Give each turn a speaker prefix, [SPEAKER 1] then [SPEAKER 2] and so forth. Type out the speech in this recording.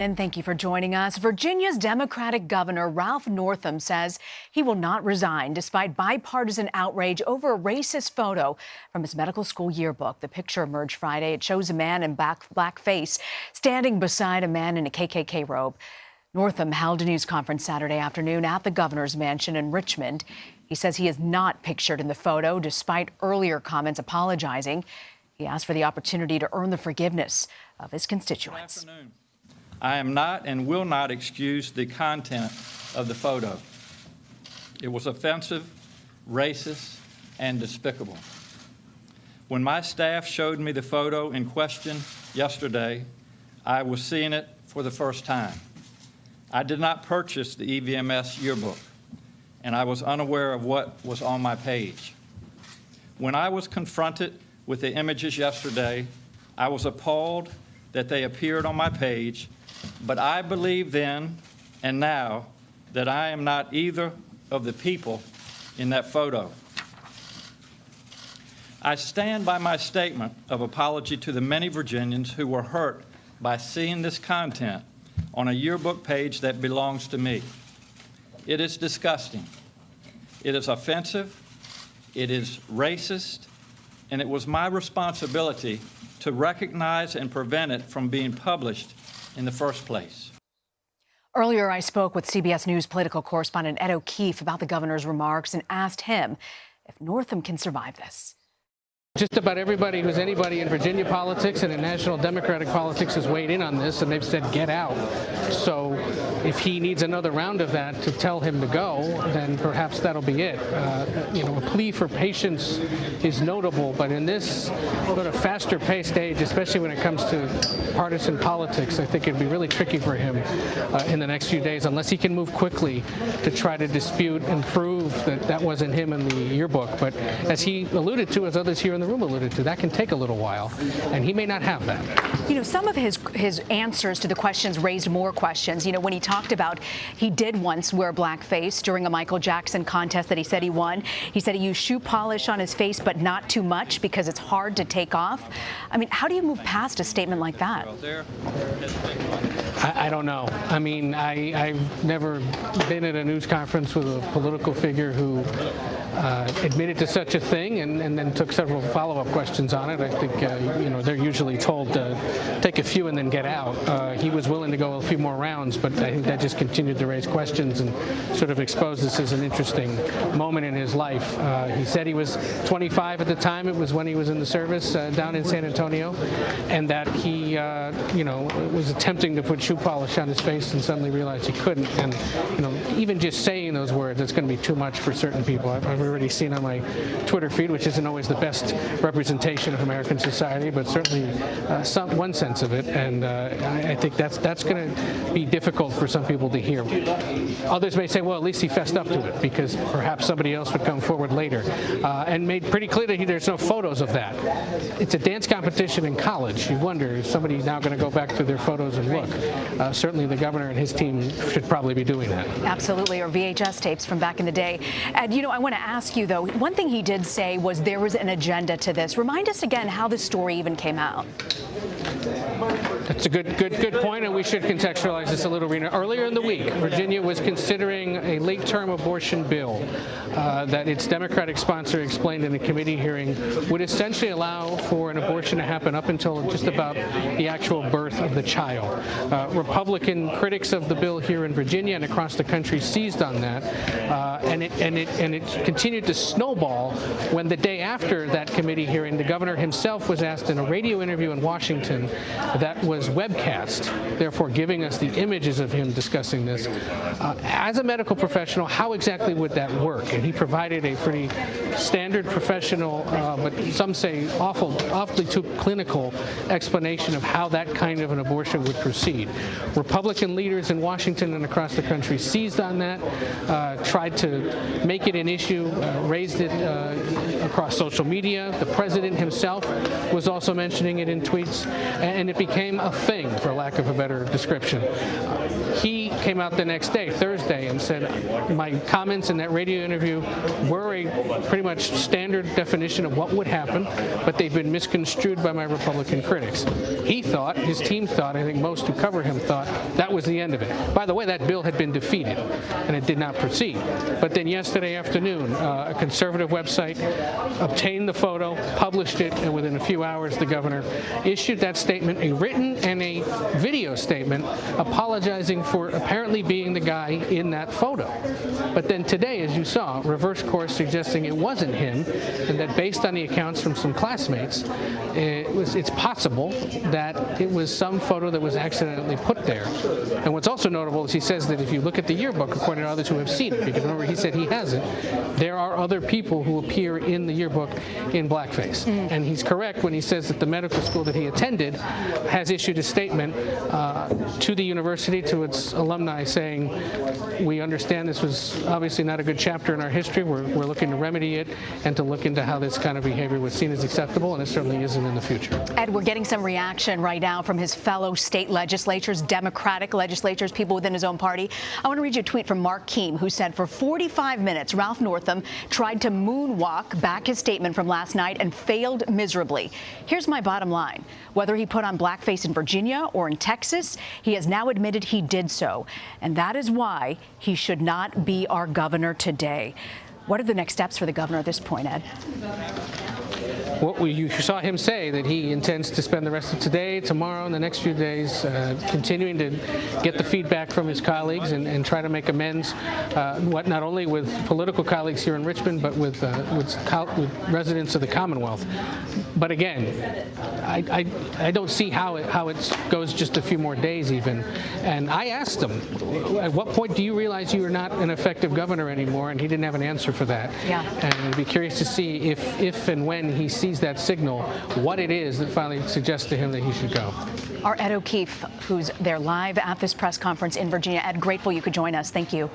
[SPEAKER 1] And thank you for joining us. Virginia's Democratic Governor Ralph Northam says he will not resign despite bipartisan outrage over a racist photo from his medical school yearbook. The picture emerged Friday. It shows a man in blackface standing beside a man in a KKK robe. Northam held a news conference Saturday afternoon at the governor's mansion in Richmond. He says he is not pictured in the photo despite earlier comments apologizing. He asked for the opportunity to earn the forgiveness of his constituents.
[SPEAKER 2] I am not and will not excuse the content of the photo. It was offensive, racist, and despicable. When my staff showed me the photo in question yesterday, I was seeing it for the first time. I did not purchase the EVMS yearbook, and I was unaware of what was on my page. When I was confronted with the images yesterday, I was appalled that they appeared on my page. But I believe then and now that I am not either of the people in that photo. I stand by my statement of apology to the many Virginians who were hurt by seeing this content on a yearbook page that belongs to me. It is disgusting. It is offensive. It is racist. And it was my responsibility to recognize and prevent it from being published in the first place.
[SPEAKER 1] Earlier, I spoke with CBS News political correspondent Ed O'Keefe about the governor's remarks and asked him if Northam can survive this.
[SPEAKER 3] Just about everybody who's anybody in Virginia politics and in national Democratic politics has weighed in on this, and they've said, get out. So if he needs another round of that to tell him to go, then perhaps that'll be it. A plea for patience is notable, but in this sort of faster-paced age, especially when it comes to partisan politics, I think it'd be really tricky for him in the next few days, unless he can move quickly to try to dispute and prove that that wasn't him in the yearbook. But as he alluded to, as others here in the room alluded to, that can take a little while, and he may not have that.
[SPEAKER 1] You know, some of his answers to the questions raised more questions. You know, when he talked about he did once wear blackface during a Michael Jackson contest that he said he won. He said he used shoe polish on his face, but not too much because it's hard to take off. I mean, how do you move past a statement like that?
[SPEAKER 3] I don't know. I mean, I've never been at a news conference with a political figure who admitted to such a thing and then took several follow-up questions on it. I think, they're usually told to take a few and then get out. He was willing to go a few more rounds, but I think that just continued to raise questions and sort of exposed this as an interesting moment in his life. He said he was 25 at the time. It was when he was in the service down in San Antonio, and that he, was attempting to put shoe polish on his face and suddenly realized he couldn't. And, even just saying those words, it's going to be too much for certain people. I've already seen on my Twitter feed, which isn't always the best representation of American society, but certainly one sense of it. And I think that's going to be difficult for some people to hear. Others may say, well, at least he fessed up to it because perhaps somebody else would come forward later and made pretty clear that there's no photos of that. It's a dance competition in college. You wonder if somebody's now going to go back to their photos and look. Certainly the governor and his team should probably be doing that.
[SPEAKER 1] Absolutely, or VHS tapes from back in the day. And, I want to ask you, though, one thing he did say was there was an agenda to this. Remind us again how this story even came out.
[SPEAKER 3] That's a good point, and we should contextualize this a little, Rena. Earlier in the week, Virginia was considering a late-term abortion bill that its Democratic sponsor explained in a committee hearing would essentially allow for an abortion to happen up until just about the actual birth of the child. Republican critics of the bill here in Virginia and across the country seized on that, and it continued to snowball when the day after that committee hearing, the governor himself was asked in a radio interview in Washington that was webcast, therefore giving us the images of him discussing this. As a medical professional, how exactly would that work? And he provided a pretty standard professional, but some say awfully too clinical explanation of how that kind of an abortion would proceed. Republican leaders in Washington and across the country seized on that, tried to make it an issue, raised it across social media. The president himself was also mentioning it in tweets, and it became a thing, for lack of a better description. He came out the next day, Thursday, and said my comments in that radio interview were a pretty much standard definition of what would happen, but they've been misconstrued by my Republican critics. He thought, his team thought, I think most who cover him thought, that was the end of it. By the way, that bill had been defeated, and it did not proceed. But then yesterday afternoon, a conservative website obtained the photo, published it, and within a few hours, the governor issued that statement, a written and a video statement, apologizing for apparently being the guy in that photo. But then today, as you saw, reverse course suggesting it wasn't him, and that based on the accounts from some classmates, it's possible that it was some photo that was accidentally put there. And what's also notable is he says that if you look at the yearbook, according to others who have seen it, because remember he said he hasn't, there are other people who appear in the yearbook in blackface. And he's correct when he says that the medical school that he attended has issued a statement to the university, to its alumni, saying, we understand this was obviously not a good chapter in our history. We're looking to remedy it and to look into how this kind of behavior was seen as acceptable, and it certainly isn't in the future.
[SPEAKER 1] Ed, we're getting some reaction right now from his fellow state legislatures, Democratic legislators, people within his own party. I want to read you a tweet from Mark Keem, who said for 45 minutes, Ralph Northam tried to moonwalk back his statement from last night and failed miserably. Here's my bottom line. Whether he put on blackface in Virginia or in Texas, he has now admitted he did so. And that is why he should not be our governor today. What are the next steps for the governor at this point, Ed?
[SPEAKER 3] You saw him say that he intends to spend the rest of today, tomorrow, and the next few days continuing to get the feedback from his colleagues and try to make amends, not only with political colleagues here in Richmond, but with residents of the Commonwealth. But again, I don't see how it goes just a few more days even. And I asked him, at what point do you realize you are not an effective governor anymore? And he didn't have an answer for that.
[SPEAKER 1] Yeah.
[SPEAKER 3] And I'd be curious to see if and when he sees that signal, what it is that finally suggests to him that he should go.
[SPEAKER 1] Our Ed O'Keefe, who's there live at this press conference in Virginia. Ed, grateful you could join us. Thank you.